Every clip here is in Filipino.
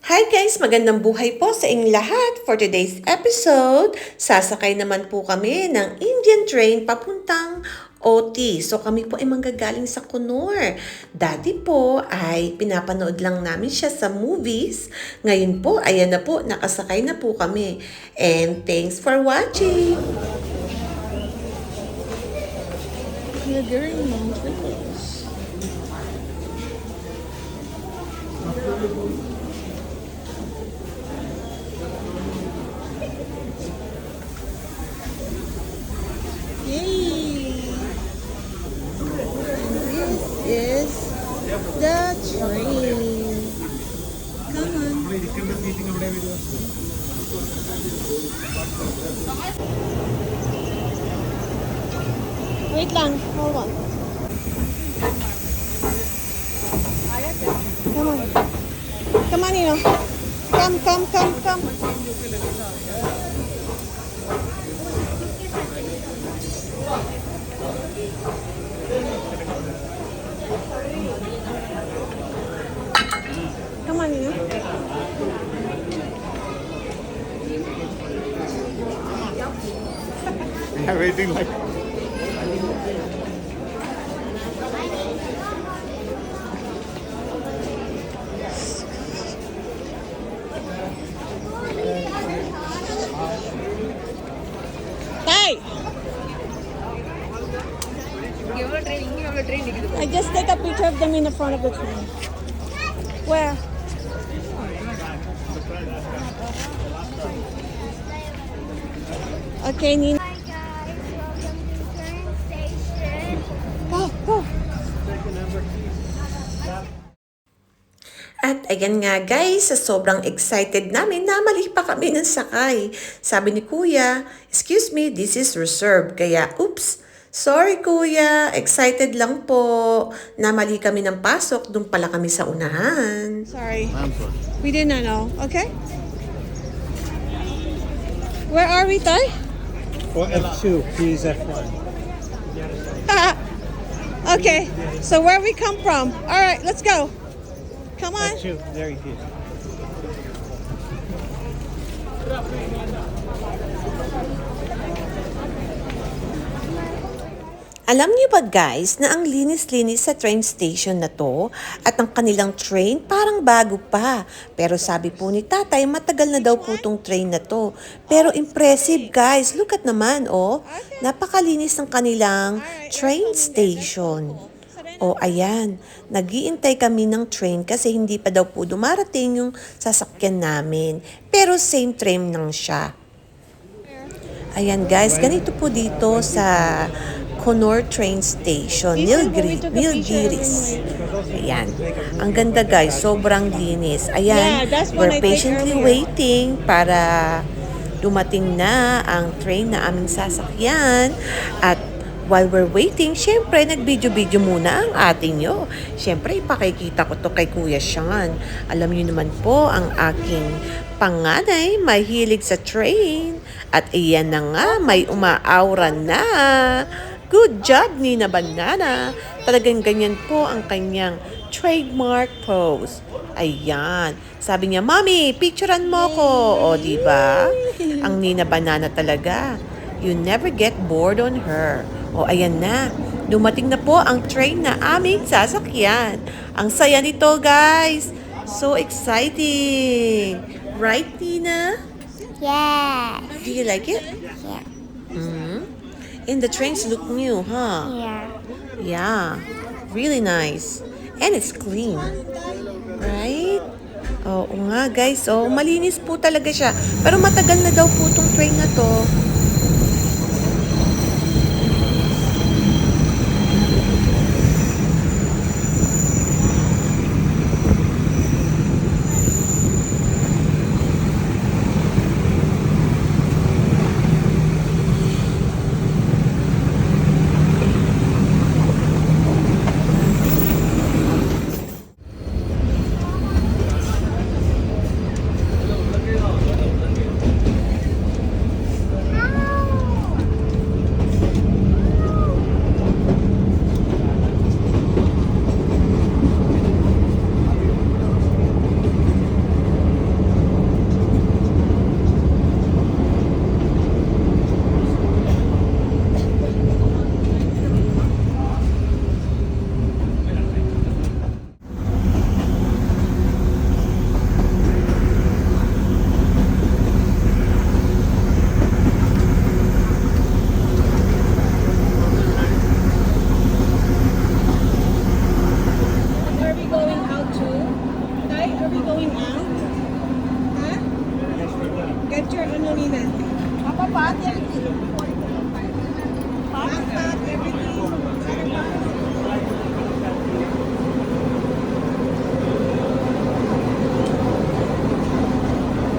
Hi guys! Magandang buhay po sa inyong lahat. For today's episode, sasakay naman po kami ng Indian train papuntang OT. So kami po ay manggagaling sa Kunor. Dati po ay pinapanood lang namin siya sa movies. Ngayon po, ayan na po, nakasakay na po kami. And thanks for watching! Nagaring Mountains. Yay! This is the train. Come on. Wait lang, hold on. Come on. Come on, Nino. Come. Come on, Nino. Everything like Hey! I just take a picture of them in the front of the train. Where? Okay, Nina. Hi guys, welcome to train station. Go. At ayan nga guys, sa sobrang excited namin, namali pa kami ng sakay. Sabi ni Kuya, "Excuse me, this is reserved." Kaya, oops, sorry Kuya, excited lang po. Namali kami ng pasok, dun pala kami sa unahan. Sorry. I'm sorry. We did not know. Okay. Where are we, Tay? For F2, please F1. Okay. So where we come from? All right, let's go. Come on. F2, there he is. Alam niyo ba guys na ang linis-linis sa train station na to at ang kanilang train parang bago pa. Pero sabi po ni tatay matagal na daw po tong train na to. Pero impressive guys, look at naman oh. Napakalinis ng kanilang train station. O ayan, nag-iintay kami ng train kasi hindi pa daw po dumarating yung sasakyan namin. Pero same train lang siya. Ayan guys, ganito po dito sa Kunor train station, Nilgiris. Ayan. Ang ganda guys, sobrang linis. Ayan, Yeah, that's we're what I think patiently earlier. waiting para dumating na ang train na aming sasakyan. At while we're waiting, syempre, nag-video-video muna ang ating nyo. Syempre, ipakikita ko to kay Kuya Sean. Alam niyo naman po, ang aking panganay, mahilig sa train. At iyan na nga, may umaaura na. Good job, Nina Banana. Talagang ganyan po ang kanyang trademark pose. Ayan. Sabi niya, "Mommy, picturean mo ko." O, diba? Ang Nina Banana talaga. You never get bored on her. O, ayan na. Dumating na po ang train na aming sasakyan. Ang saya nito, guys. So exciting. Right, Nina? Yeah. Do you like it? Yeah. And the trains look new, huh? Yeah. Yeah. Really nice. And it's clean. Right? Oo nga, guys. Oh, malinis po talaga siya. Pero matagal na daw po tong train na to. going out? Huh? Get your ano, Nina. Papa, everything.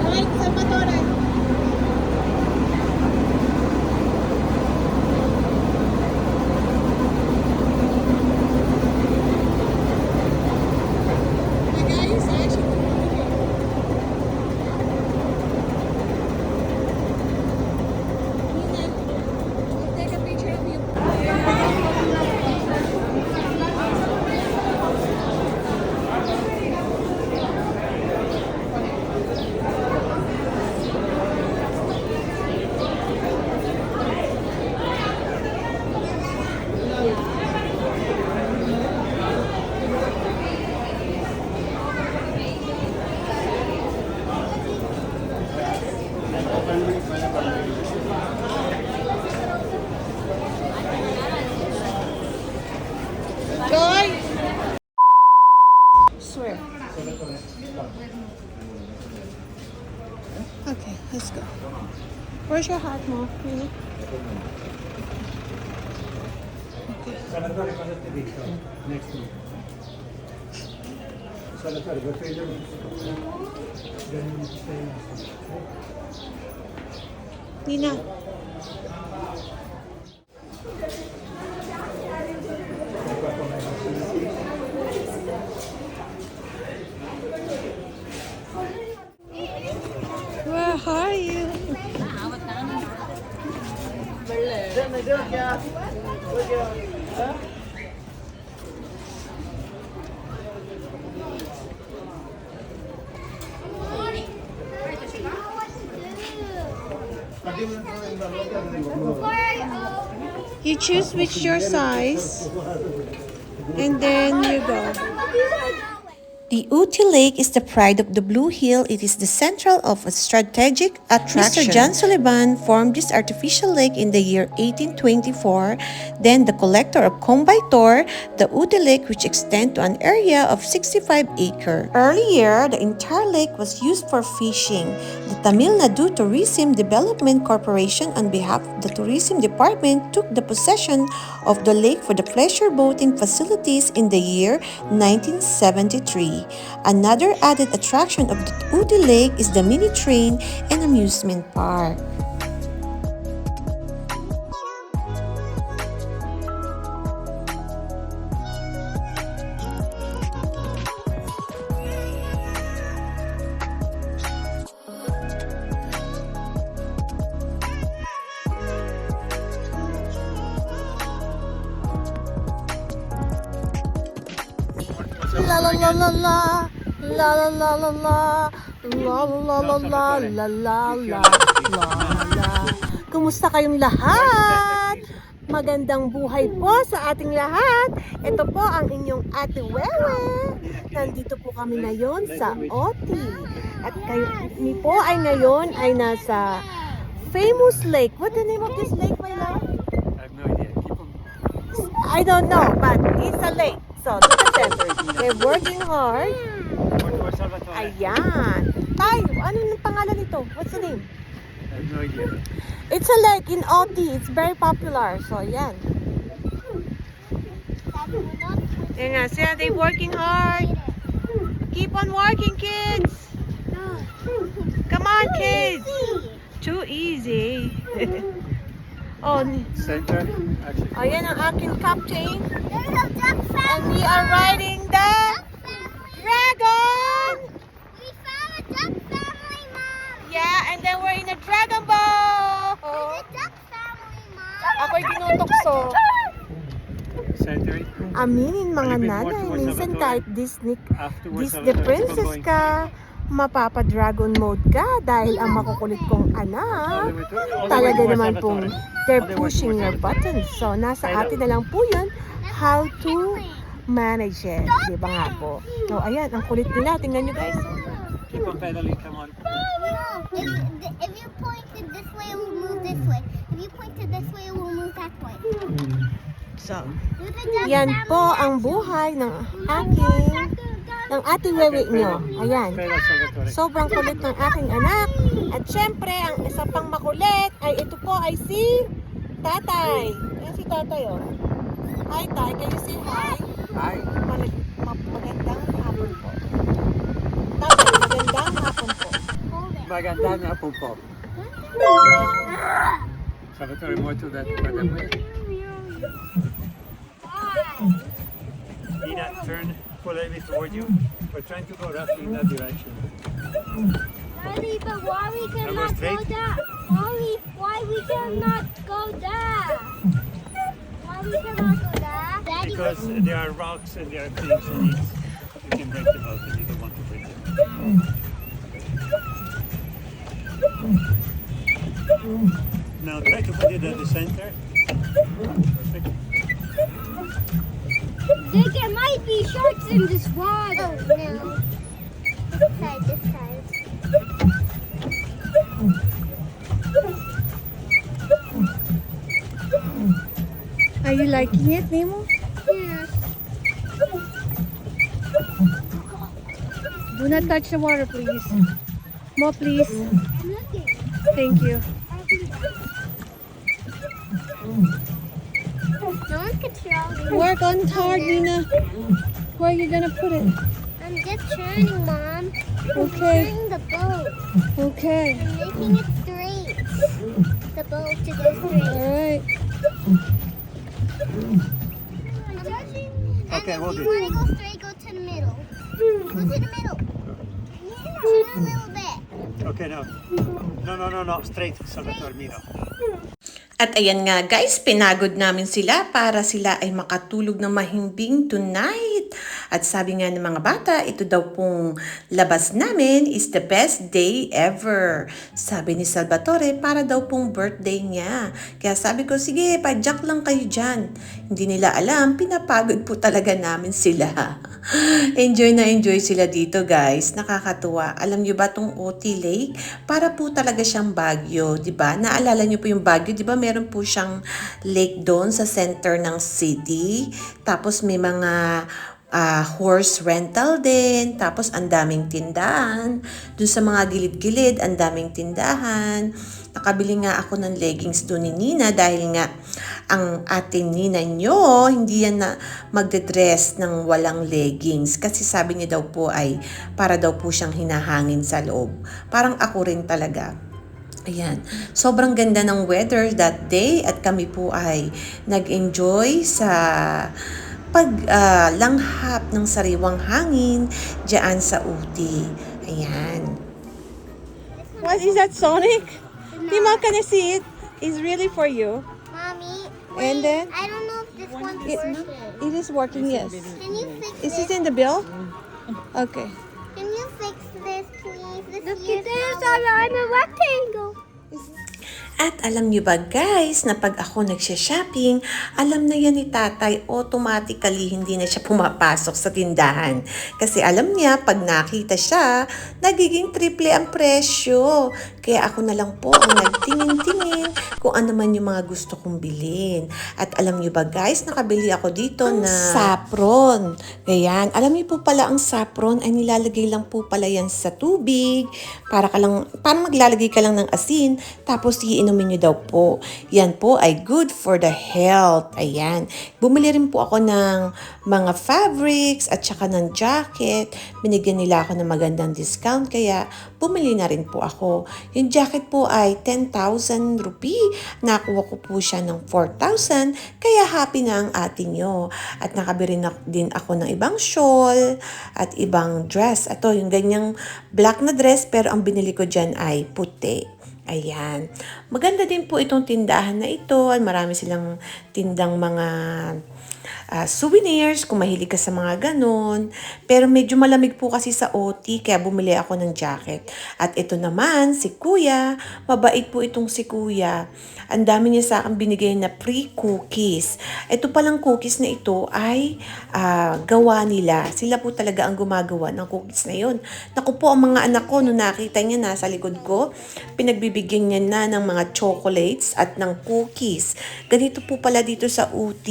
Alright, Salvatore. Guys, actually, I'll take a picture of you. Joy! Swear. Okay, let's go. Where's your hat, Mo? Really? Salvatore, cosa ti dico? Next week. Salvatore, vuoi prendere un Nina. Where are you? You choose which your size, and then you go. The Uti Lake is the pride of the Blue Hill. It is the central of a strategic attraction. Mr. John Sullivan formed this artificial lake in the year 1824. Then the collector of Combaitor, the Uti Lake, which extends to an area of 65 acres. Earlier, the entire lake was used for fishing. The Tamil Nadu Tourism Development Corporation, on behalf of the Tourism Department, took the possession of the lake for the pleasure boating facilities in the year 1973. Another added attraction of the Uti Lake is the mini train and amusement park. La la la la la la la la la la la la la la la la la la. Kumusta kayong lahat? Magandang buhay po sa ating lahat. Ito po ang inyong Ate Wewe. Nandito po kami ngayon sa Oti. At kayo po ay ngayon ay nasa famous lake. What the name of this lake, my love? I have no idea. I don't know, but it's a lake. So, look at them. They're working hard. Salvatore. Ayan. Tayo, ano yung pangalan nito? What's the name? I have no idea. It's a lake in Oti. It's very popular. So, ayan. Ayan nga, sila, they're working hard. Keep on working, kids. Come on, kids. Too easy. Oh, Center, actually. ayan ang aking captain. There's a duck And family. we are riding the dragon. We found a duck family, Mom. Yeah, and then we're in a dragon boat. There's a duck family, Mom. Ako'y tinutokso. Center. Aminin mga Have you been nanay, watching minsan Salvatore? kahit Disney Afterwards, Disney Salvatore, princess keep on going. ka, mapapa-dragon mode ka dahil ang makukulit kong anak, talaga naman pong they're pushing your buttons. So, nasa atin na lang po yun, how to manage it. Di ba nga po? So, ayan, ang kulit nila. Tingnan nyo guys. Keep on pedaling, come on. If you pointed this way, it will move this way. If you pointed this way, it will move that way. So, There's a duck yan family. po ang buhay ng aking ng ating wewe nyo. Ayan. Spera Salvatore. Sobrang kulit ng aking anak. At syempre, ang isa pang makulit ay ito po ay si Tatay. Ayan si Tatay, oh. Hi, Tay. Can you say hi? Hi. Magandang hapon po. Tatay, magandang hapon po. Magandang hapon po. Salvatore, more to that way. Nina, turn politely toward you. We're trying to go roughly in that direction. Daddy, but why we Now go cannot go straight. there? Why we cannot go there? Why we cannot go there? Daddy, Because there are rocks and there are things and you can break them out and you don't want to break them. Now try to put it at the center. Perfect. there might be sharks in this water. Oh no. This side, this side. Are you liking it, Nemo? Yes. Do not touch the water, please. More, please. I'm looking. Thank you. No one's controlling. Work on hard, Nina. Where are you gonna put it? I'm just turning, Mom. Okay. Turning the boat. Okay. I'm making it straight. The boat to go straight. Alright. Okay, and we'll if do. you want to go straight, go to the middle. Go to the middle. Turn a little bit. Okay, now. No. Straight, Salvatore, Mino. At ayan nga guys, pinagod namin sila para sila ay makatulog ng mahimbing tonight. At sabi nga ng mga bata, ito daw pong labas namin is the best day ever. Sabi ni Salvatore, para daw pong birthday niya. Kaya sabi ko, sige, padyak lang kayo dyan. Hindi nila alam, pinapagod po talaga namin sila. Enjoy na enjoy sila dito guys. Nakakatuwa. Alam nyo ba tong OT Lake? Para po talaga siyang Baguio, di ba? Naalala nyo po yung Baguio, di ba? Meron po siyang lake doon sa center ng city. Tapos may mga horse rental din. Tapos ang daming tindahan. Doon sa mga gilid-gilid, ang daming tindahan. Nakabili nga ako ng leggings doon ni Nina dahil nga ang ating Nina nyo, hindi yan na magdedress ng walang leggings. Kasi sabi niya daw po ay para daw po siyang hinahangin sa loob. Parang ako rin talaga. Ayan. Sobrang ganda ng weather that day at kami po ay nag-enjoy sa paglanghap ng sariwang hangin dyan sa Uti. Ayan. What is that, Sonic? Nemo, can you see it? It's really for you. Mommy, And wait, then? I don't know if this one's It, working. it is working, yes. Can you fix Is this? it in the bill? Okay. Can you fix this, please? Look at this, I'm a rectangle. At alam niyo ba guys, na pag ako nagsha-shopping, alam na yan ni tatay, automatically hindi na siya pumapasok sa tindahan. Kasi alam niya, pag nakita siya, nagiging triple ang presyo. Kaya ako na lang po ang nagtingin-tingin kung ano man yung mga gusto kong bilhin. At alam niyo ba guys, nakabili ako dito na saffron. Ganyan, alam niyo po pala ang saffron ay nilalagay lang po pala yan sa tubig. Para maglalagay ka lang ng asin, tapos iinumin nyo daw po. Yan po ay good for the health. Ayan. Bumili rin po ako ng mga fabrics at saka ng jacket. Binigyan nila ako ng magandang discount kaya bumili na rin po ako. Yung jacket po ay 10,000 rupee. Nakuha ko po siya ng 4,000 kaya happy na ang atin nyo. At nakabili na din ako ng ibang shawl at ibang dress. Ito yung ganyang black na dress pero ang binili ko dyan ay puti. Ayan. Maganda din po itong tindahan na ito. Marami silang tindang mga souvenirs kung mahilig ka sa mga ganon. Pero medyo malamig po kasi sa OT kaya bumili ako ng jacket. At ito naman, si Kuya. Mabait po itong si Kuya. Ang dami niya sa akin binigay na free cookies. Ito palang cookies na ito ay gawa nila. Sila po talaga ang gumagawa ng cookies na yun. Naku po, ang mga anak ko, nung nakita niya nasa likod ko, pinagbibigyan niya na ng mga chocolates at ng cookies. Ganito po pala dito sa UT,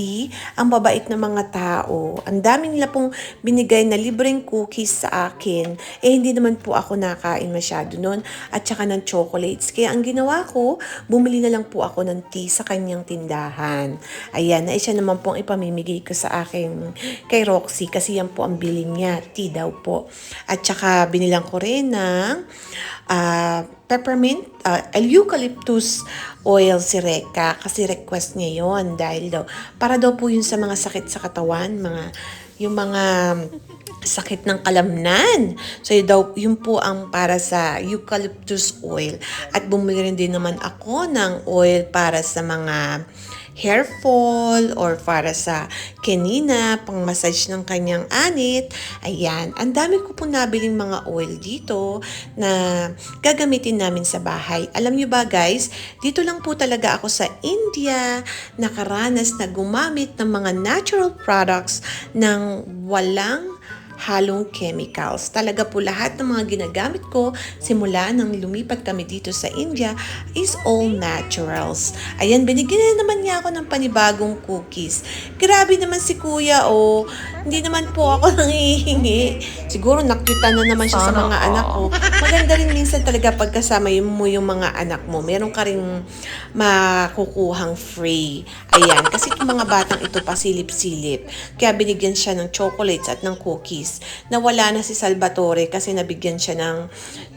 ang babait na mga tao. Ang dami nila pong binigay na libreng cookies sa akin. Hindi naman po ako nakain masyado nun. At saka ng chocolates. Kaya ang ginawa ko, bumili na lang po ako ng tea sa kanyang tindahan. Ayan, na siya naman pong ipamimigay ko sa akin kay Roxy. Kasi yan po ang bilin niya. Tea daw po. At saka binilang ko rin ng peppermint, eucalyptus oil si Reka kasi request niya yon dahil daw para daw po yun sa mga sakit sa katawan, yung mga sakit ng kalamnan. So yun po ang para sa eucalyptus oil. At bumili rin din naman ako ng oil para sa mga hair fall or para sa Kenina, pang massage ng kanyang anit. Ayan, ang dami ko po nabiling mga oil dito na gagamitin namin sa bahay. Alam nyo ba guys, dito lang po talaga ako sa India nakaranas na gumamit ng mga natural products ng walang halong chemicals. Talaga po lahat ng mga ginagamit ko simula nang lumipat kami dito sa India is all naturals. Ayan, binigyan na naman niya ako ng panibagong cookies. Grabe naman si Kuya, oh. Hindi naman po ako nangihingi. Siguro nakyutan na naman siya sa mga anak ko. Maganda rin minsan talaga pagkasama mo yung mga anak mo. Meron ka rin makukuhang free. Ayan, kasi yung mga batang ito pasilip-silip. Kaya binigyan siya ng chocolates at ng cookies. Nawala na si Salvatore kasi nabigyan siya ng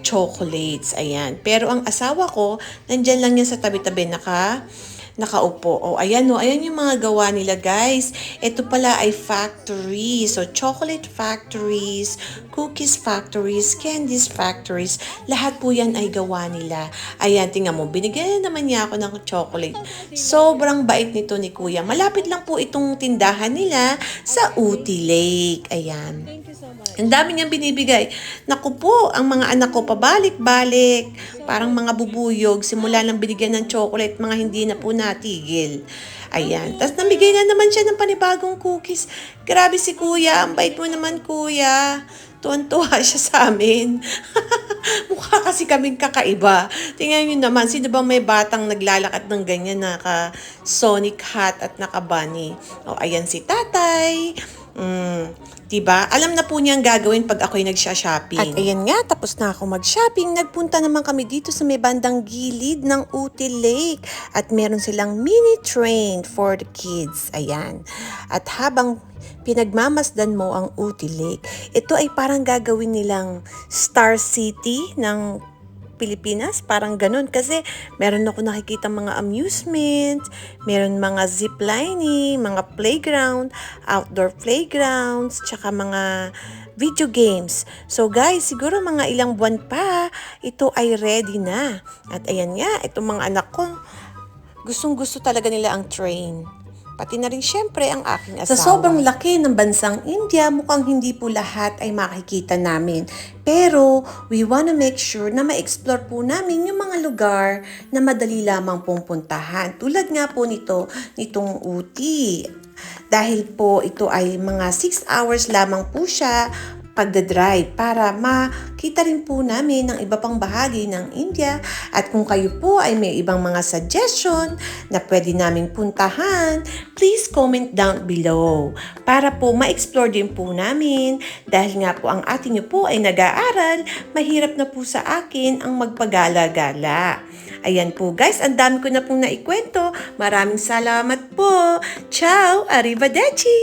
chocolates. Ayan. Pero ang asawa ko, nandyan lang yan sa tabi-tabi nakaupo. O, ayan o. Ayan yung mga gawa nila, guys. Ito pala ay factory. So, chocolate factories, cookies factories, candies factories. Lahat po yan ay gawa nila. Ayan, tingnan mo. Binigyan naman niya ako ng chocolate. Sobrang bait nito ni Kuya. Malapit lang po itong tindahan nila sa Uti Lake. Ayan. Ang dami niyang binibigay. Naku po, ang mga anak ko pabalik-balik. Parang mga bubuyog. Simula lang binigyan ng chocolate, mga hindi na po natigil. Ayan. Tapos namigay na naman siya ng panibagong cookies. Grabe si Kuya. Ang bait mo naman, Kuya. Tuwan-tuwa siya sa amin. Mukha kasi kaming kakaiba. Tingnan nyo naman, sino ba may batang naglalakad ng ganyan, naka-sonic hat at naka-bunny? O, ayan si tatay. Diba? Alam na po niyang gagawin pag ako'y nagsha-shopping. At ayan nga, tapos na ako mag-shopping. Nagpunta naman kami dito sa may bandang gilid ng Uti Lake. At meron silang mini train for the kids. Ayan. At habang pinagmamasdan mo ang Uti Lake, ito ay parang gagawin nilang Star City ng Pilipinas, parang ganun. Kasi meron ako nakikita mga amusement, meron mga ziplining, mga playground, outdoor playgrounds, tsaka mga video games. So guys, siguro mga ilang buwan pa, ito ay ready na. At ayan nga, itong mga anak ko, gustong-gusto talaga nila ang train. Pati na rin syempre ang aking asawa. Sa sobrang laki ng bansang India, mukhang hindi po lahat ay makikita namin. Pero we wanna make sure na ma-explore po namin yung mga lugar na madali lamang pong puntahan. Tulad nga po nitong Uti. Dahil po ito ay mga 6 hours lamang po siya pagdadrive para makita rin po namin ng iba pang bahagi ng India. At kung kayo po ay may ibang mga suggestion na pwede naming puntahan, please comment down below para po ma-explore din po namin. Dahil nga po ang ating nyo po ay nag-aaral, mahirap na po sa akin ang magpagala-gala. Ayan po guys, ang dami ko na pong naikwento. Maraming salamat po. Ciao! Arrivederci!